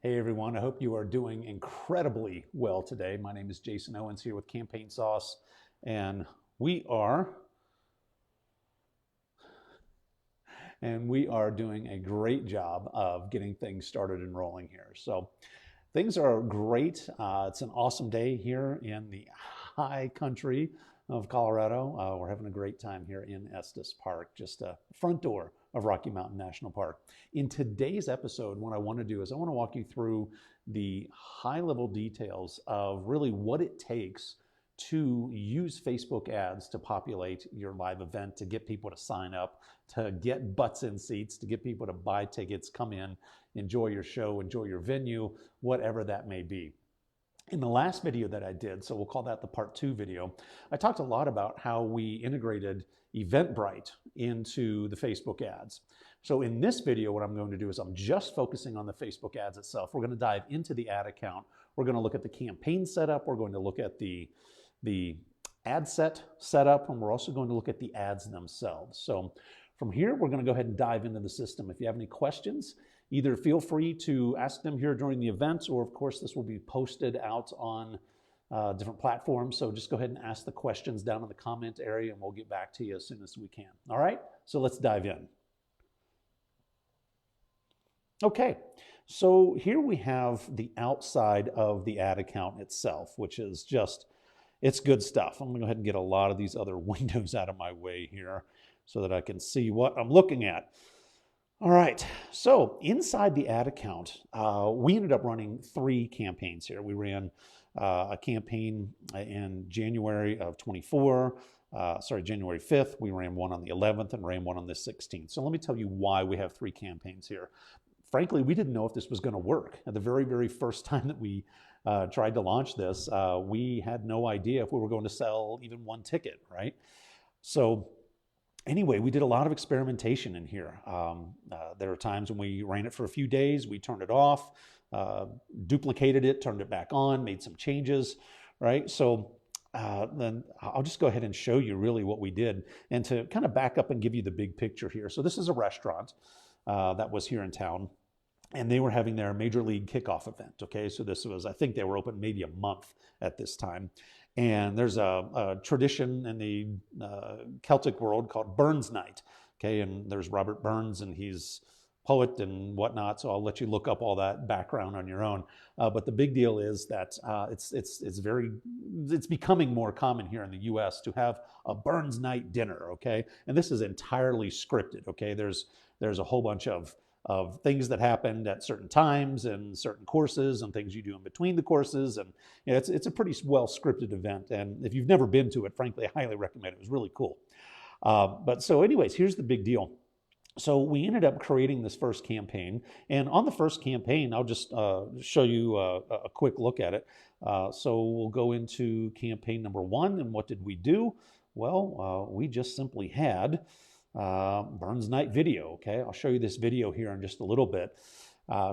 Hey everyone, I hope you are doing incredibly well today. My name is Jason Owens here with Campaign Sauce, and we are doing a great job of getting things started and rolling here. So things are great. It's an awesome day here in the high country of Colorado. We're having a great time here in Estes Park, just a front door of Rocky Mountain National Park. In today's episode, what I want to do is I want to walk you through the high-level details of really what it takes to use Facebook ads to populate your live event, to get people to sign up, to get butts in seats, to get people to buy tickets, come in, enjoy your show, enjoy your venue, whatever that may be. In the last video that I did, so we'll call that the part 2 video, I talked a lot about how we integrated Eventbrite into the Facebook ads. So in this video, what I'm going to do is I'm just focusing on the Facebook ads itself. We're going to dive into the ad account. We're going to look at the campaign setup. We're going to look at the ad set setup, and we're also going to look at the ads themselves. So from here, we're going to go ahead and dive into the system. If you have any questions, either feel free to ask them here during the event, or of course, this will be posted out on different platforms. So just go ahead and ask the questions down in the comment area, and we'll get back to you as soon as we can. All right, so let's dive in. Okay, so here we have the outside of the ad account itself, which is just, it's good stuff. I'm gonna go ahead and get a lot of these other windows out of my way here so that I can see what I'm looking at. All right, so inside the ad account, we ended up running 3 campaigns here. We ran a campaign in January of 24, January 5th. We ran one on the 11th and ran one on the 16th. So let me tell you why we have 3 campaigns here. Frankly, we didn't know if this was going to work. At the very, very first time that we tried to launch this, we had no idea if we were going to sell even 1 ticket, right? So anyway, we did a lot of experimentation in here. There are times when we ran it for a few days, we turned it off, duplicated it, turned it back on, made some changes, right? So then I'll just go ahead and show you really what we did, and to kind of back up and give you the big picture here. So this is a restaurant that was here in town, and they were having their major league kickoff event, okay? So this was, I think they were open maybe a month at this time. And there's a tradition in the Celtic world called Burns Night, okay? And there's Robert Burns, and he's poet and whatnot, so I'll let you look up all that background on your own. But the big deal is that it's becoming more common here in the U.S. to have a Burns Night dinner, okay? And this is entirely scripted, okay? There's a whole bunch of things that happened at certain times and certain courses and things you do in between the courses. And you know, it's a pretty well scripted event. And if you've never been to it, frankly, I highly recommend it. It was really cool. But so anyways, here's the big deal. So we ended up creating this first campaign. And on the first campaign, I'll just show you a quick look at it. So we'll go into campaign number 1. And what did we do? Well, we just simply had Burns Night video, okay? I'll show you this video here in just a little bit.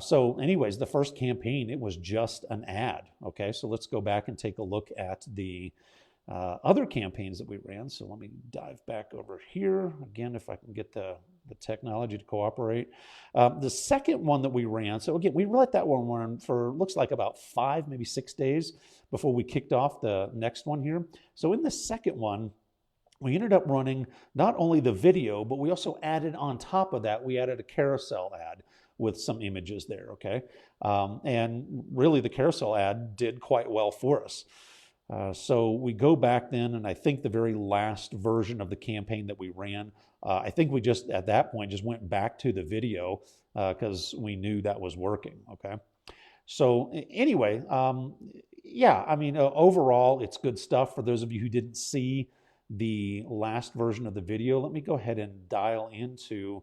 So anyways, the first campaign, it was just an ad, okay? So let's go back and take a look at the other campaigns that we ran. So let me dive back over here. Again, if I can get the technology to cooperate. The second one that we ran, so again, we let that one run for, looks like about 5, maybe 6 days before we kicked off the next one here. So in the second one, we ended up running not only the video, but we also added on top of that, we added a carousel ad with some images there, okay? And really the carousel ad did quite well for us. So we go back then, and I think the very last version of the campaign that we ran, I think we just, at that point, just went back to the video because we knew that was working, okay? So anyway, yeah, I mean, overall, it's good stuff. For those of you who didn't see the last version of the video, let me go ahead and dial into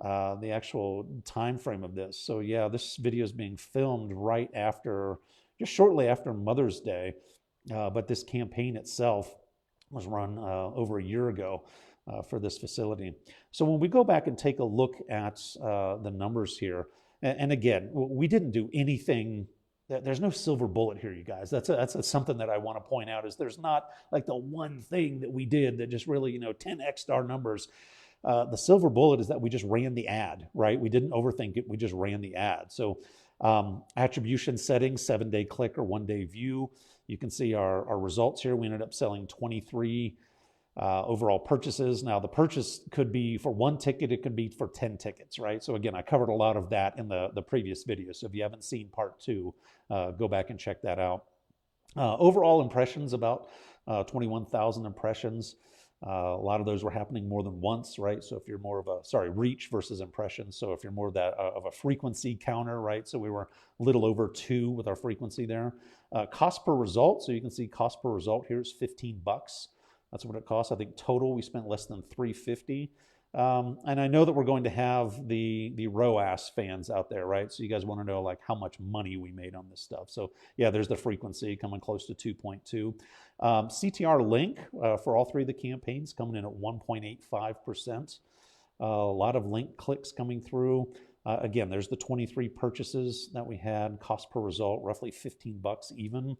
the actual time frame of this. So yeah, this video is being filmed right after, just shortly after Mother's Day, but this campaign itself was run over a year ago for this facility. So when we go back and take a look at the numbers here, and again, we didn't do anything. There's no silver bullet here, you guys. That's something that I want to point out, is there's not like the one thing that we did that just really, 10x'd our numbers. The silver bullet is that we just ran the ad, right? We didn't overthink it. We just ran the ad. So Attribution settings, 7-day click or 1-day view. You can see our results here. We ended up selling 23 overall purchases. Now the purchase could be for 1 ticket, it could be for 10 tickets, right? So again, I covered a lot of that in the previous video. So if you haven't seen part 2, go back and check that out. Overall impressions, about 21,000 impressions. A lot of those were happening more than once, right? So if you're more of a, reach versus impressions. So if you're more of a frequency counter, right? So we were a little over 2 with our frequency there. Cost per result. So you can see cost per result here is $15. That's what it costs. I think total we spent less than $350. And I know that we're going to have the ROAS fans out there, right? So you guys want to know like how much money we made on this stuff. So yeah, there's the frequency coming close to 2.2. CTR link for all 3 of the campaigns coming in at 1.85%. A lot of link clicks coming through. Again, there's the 23 purchases that we had. Cost per result, roughly $15 even.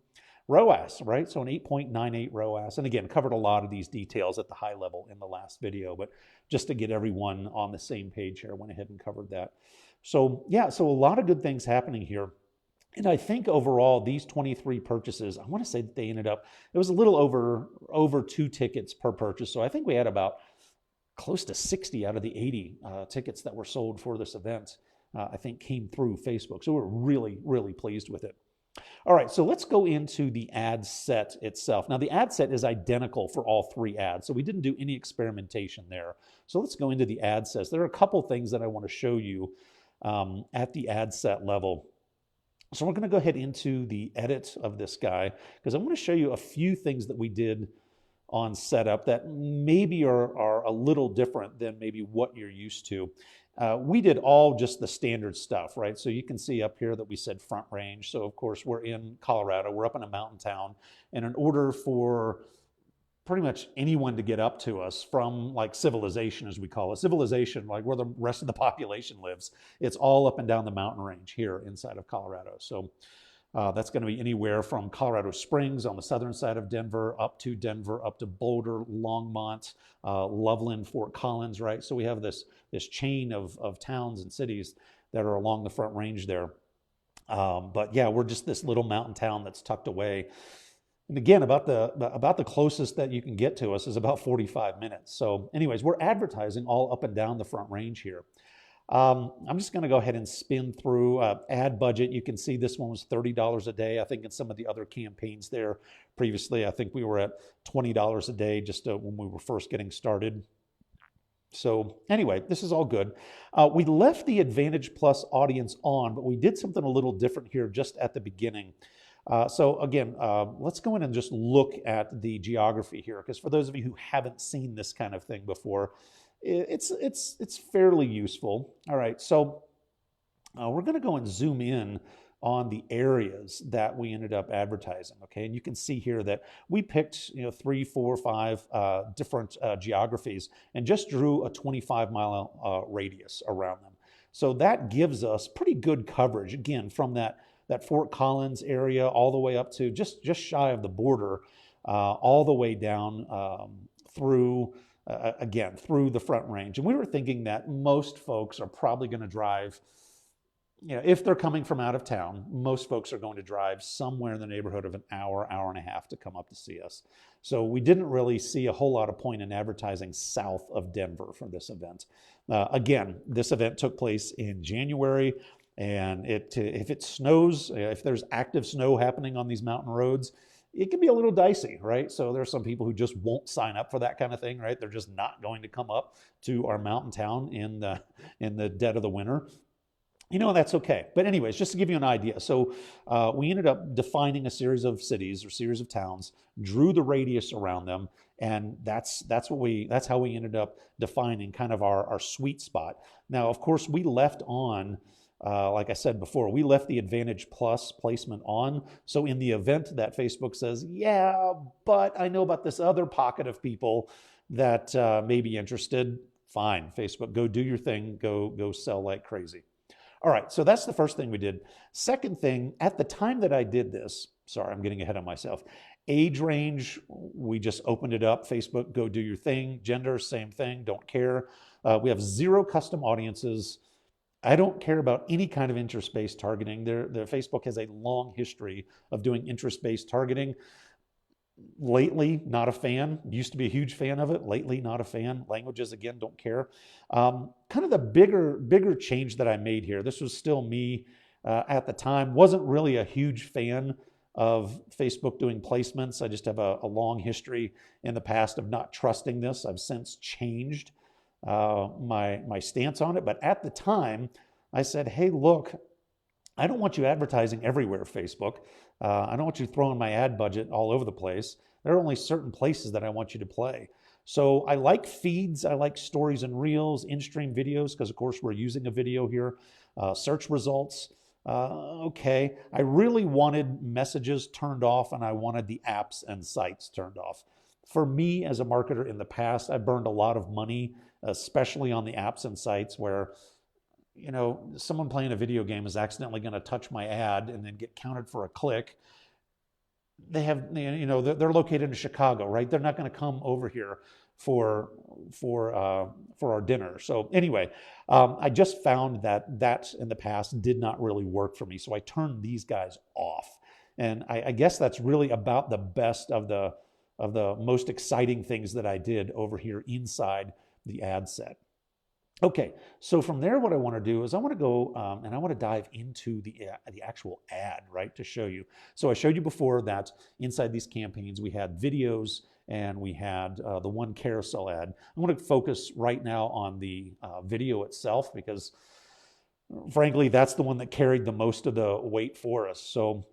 ROAS, right? So an 8.98 ROAS. And again, covered a lot of these details at the high level in the last video, but just to get everyone on the same page here, I went ahead and covered that. So yeah, so a lot of good things happening here. And I think overall, these 23 purchases, I want to say that they ended up, it was a little over 2 tickets per purchase. So I think we had about close to 60 out of the 80 tickets that were sold for this event, I think came through Facebook. So we're really, really pleased with it. All right, so let's go into the ad set itself. Now, the ad set is identical for all 3 ads, so we didn't do any experimentation there. So let's go into the ad sets. There are a couple things that I want to show you at the ad set level. So we're going to go ahead into the edit of this guy because I want to show you a few things that we did on setup that maybe are a little different than maybe what you're used to. We did all just the standard stuff, right? So you can see up here that we said front range. So of course we're in Colorado, we're up in a mountain town. And in order for pretty much anyone to get up to us from like civilization, as we call it, civilization, like where the rest of the population lives, it's all up and down the mountain range here inside of Colorado. So that's going to be anywhere from Colorado Springs on the southern side of Denver, up to Boulder, Longmont, Loveland, Fort Collins, right? So we have this chain of towns and cities that are along the front range there. But yeah, we're just this little mountain town that's tucked away. And again, about the closest that you can get to us is about 45 minutes. So anyways, we're advertising all up and down the front range here. I'm just going to go ahead and spin through ad budget. You can see this one was $30 a day. I think in some of the other campaigns there previously, I think we were at $20 a day just when we were first getting started. So anyway, this is all good. We left the Advantage Plus audience on, but we did something a little different here just at the beginning. So again, let's go in and just look at the geography here, because for those of you who haven't seen this kind of thing before, it's fairly useful. All right, so we're going to go and zoom in on the areas that we ended up advertising. Okay, and you can see here that we picked 3, 4, 5 different geographies and just drew a 25-mile radius around them. So that gives us pretty good coverage again from that Fort Collins area all the way up to just shy of the border, all the way down through. Again, through the front range. And we were thinking that most folks are probably going to drive, if they're coming from out of town, most folks are going to drive somewhere in the neighborhood of an hour, hour and a half to come up to see us. So we didn't really see a whole lot of point in advertising south of Denver for this event. Again, this event took place in January, and if it snows, if there's active snow happening on these mountain roads, it can be a little dicey, right? So there's some people who just won't sign up for that kind of thing, right? They're just not going to come up to our mountain town in the dead of the winter. That's okay. But anyways, just to give you an idea. So we ended up defining a series of cities or series of towns, drew the radius around them, and that's how we ended up defining kind of our sweet spot. Now, of course, we left on like I said before, we left the Advantage Plus placement on. So in the event that Facebook says, yeah, but I know about this other pocket of people that may be interested, fine, Facebook, go do your thing, go sell like crazy. All right, so that's the first thing we did. Second thing, at the time that I did this, sorry, I'm getting ahead of myself. Age range, we just opened it up. Facebook, go do your thing. Gender, same thing, don't care. We have 0 custom audiences. I don't care about any kind of interest-based targeting. Facebook has a long history of doing interest-based targeting. Lately, not a fan. Used to be a huge fan of it. Lately, not a fan. Languages, again, don't care. Kind of the bigger change that I made here. This was still me at the time. Wasn't really a huge fan of Facebook doing placements. I just have a long history in the past of not trusting this. I've since changed my stance on it. But at the time, I said, hey, look, I don't want you advertising everywhere, Facebook. I don't want you throwing my ad budget all over the place. There are only certain places that I want you to play. So I like feeds. I like stories and reels, in-stream videos, because of course we're using a video here. Search results. Okay. I really wanted messages turned off, and I wanted the apps and sites turned off. For me as a marketer in the past, I burned a lot of money, especially on the apps and sites where someone playing a video game is accidentally going to touch my ad and then get counted for a click. They have, they're located in Chicago, right? They're not going to come over here for our dinner. So anyway, I just found that in the past did not really work for me. So I turned these guys off. And I guess that's really about the best of the most exciting things that I did over here inside the ad set. Okay, so from there, what I want to do is I want to go and I want to dive into the actual ad, right, to show you. So I showed you before that inside these campaigns, we had videos and we had the one carousel ad. I'm going to focus right now on the video itself because, frankly, that's the one that carried the most of the weight for us. So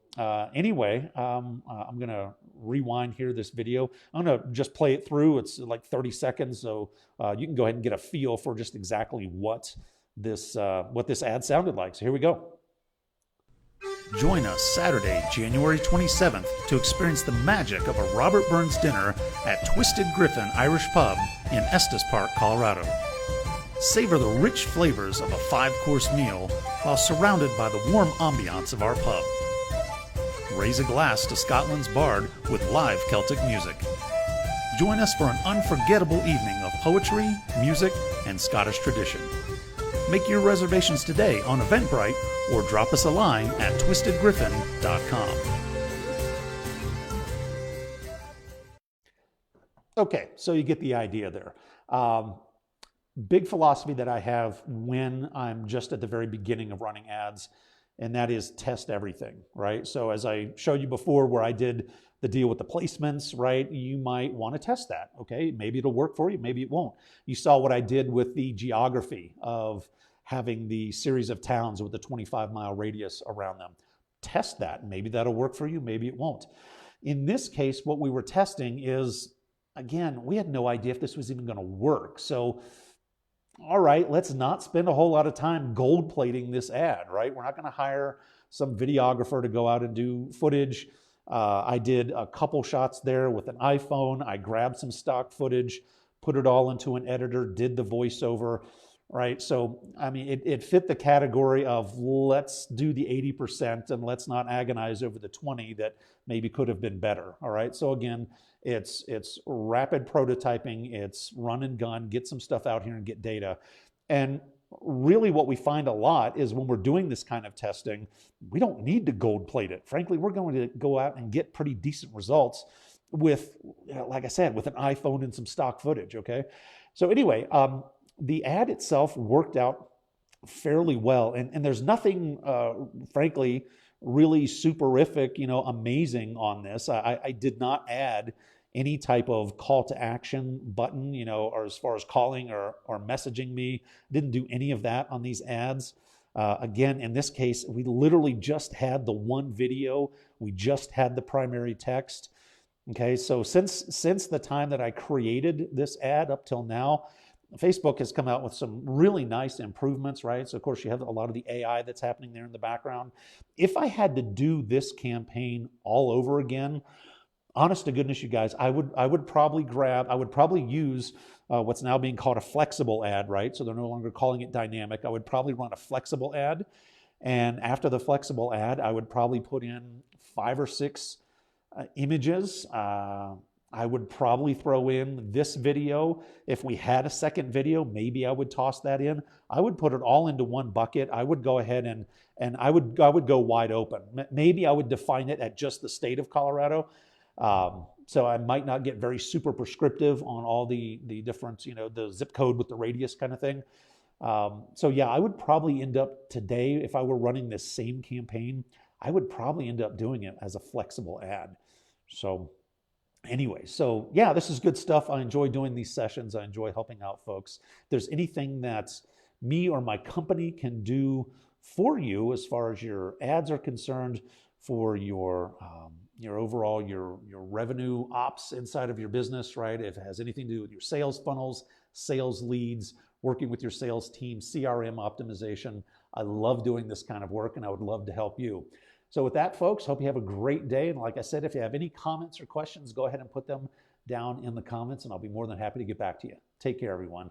anyway, I'm going to rewind here this video. I'm going to just play it through. It's like 30 seconds, so you can go ahead and get a feel for just exactly what this ad sounded like. So here we go. Join us Saturday, January 27th to experience the magic of a Robert Burns dinner at Twisted Griffin Irish Pub in Estes Park, Colorado. Savor the rich flavors of a 5-course meal while surrounded by the warm ambiance of our pub. Raise a glass to Scotland's bard with live Celtic music. Join us for an unforgettable evening of poetry, music, and Scottish tradition. Make your reservations today on Eventbrite or drop us a line at twistedgriffin.com. Okay, so you get the idea there. Big philosophy that I have when I'm just at the very beginning of running ads, and that is test everything, right? So as I showed you before where I did the deal with the placements, right? You might want to test that, okay? Maybe it'll work for you, maybe it won't. You saw what I did with the geography of having the series of towns with a 25-mile radius around them. Test that. Maybe that'll work for you, maybe it won't. In this case, what we were testing is, again, we had no idea if this was even going to work. So all right, let's not spend a whole lot of time gold plating this ad, right? We're not going to hire some videographer to go out and do footage. I did a couple shots there with an iPhone. I grabbed some stock footage, put it all into an editor, did the voiceover, right? So, I mean, it fit the category of let's do the 80% and let's not agonize over the 20 that maybe could have been better, all right? So again, it's rapid prototyping, it's run and gun, get some stuff out here and get data. And really what we find a lot is when we're doing this kind of testing, we don't need to gold plate it. Frankly, we're going to go out and get pretty decent results with, like I said, with an iPhone and some stock footage, okay? So anyway, the ad itself worked out fairly well. And there's nothing, frankly, really superific, amazing on this. I did not add any type of call to action button, or as far as calling or messaging me. Didn't do any of that on these ads. Again, in this case, we literally just had the one video. We just had the primary text. Okay, so since the time that I created this ad up till now, Facebook has come out with some really nice improvements, right? So of course you have a lot of the AI that's happening there in the background. If I had to do this campaign all over again, honest to goodness, you guys, I would probably use what's now being called a flexible ad, right? So they're no longer calling it dynamic. I would probably run a flexible ad. And after the flexible ad, I would probably put in 5 or 6 images, I would probably throw in this video. If we had a second video, maybe I would toss that in. I would put it all into one bucket. I would go ahead and I would go wide open. Maybe I would define it at just the state of Colorado. So I might not get very super prescriptive on all the different, the zip code with the radius kind of thing. So yeah, I would probably end up today, if I were running this same campaign, I would probably end up doing it as a flexible ad. So anyway, so yeah, this is good stuff. I enjoy doing these sessions. I enjoy helping out folks. If there's anything that me or my company can do for you as far as your ads are concerned, for your overall your revenue ops inside of your business, right? If it has anything to do with your sales funnels, sales leads, working with your sales team, CRM optimization, I love doing this kind of work, and I would love to help you. So with that, folks, hope you have a great day. And like I said, if you have any comments or questions, go ahead and put them down in the comments, and I'll be more than happy to get back to you. Take care, everyone.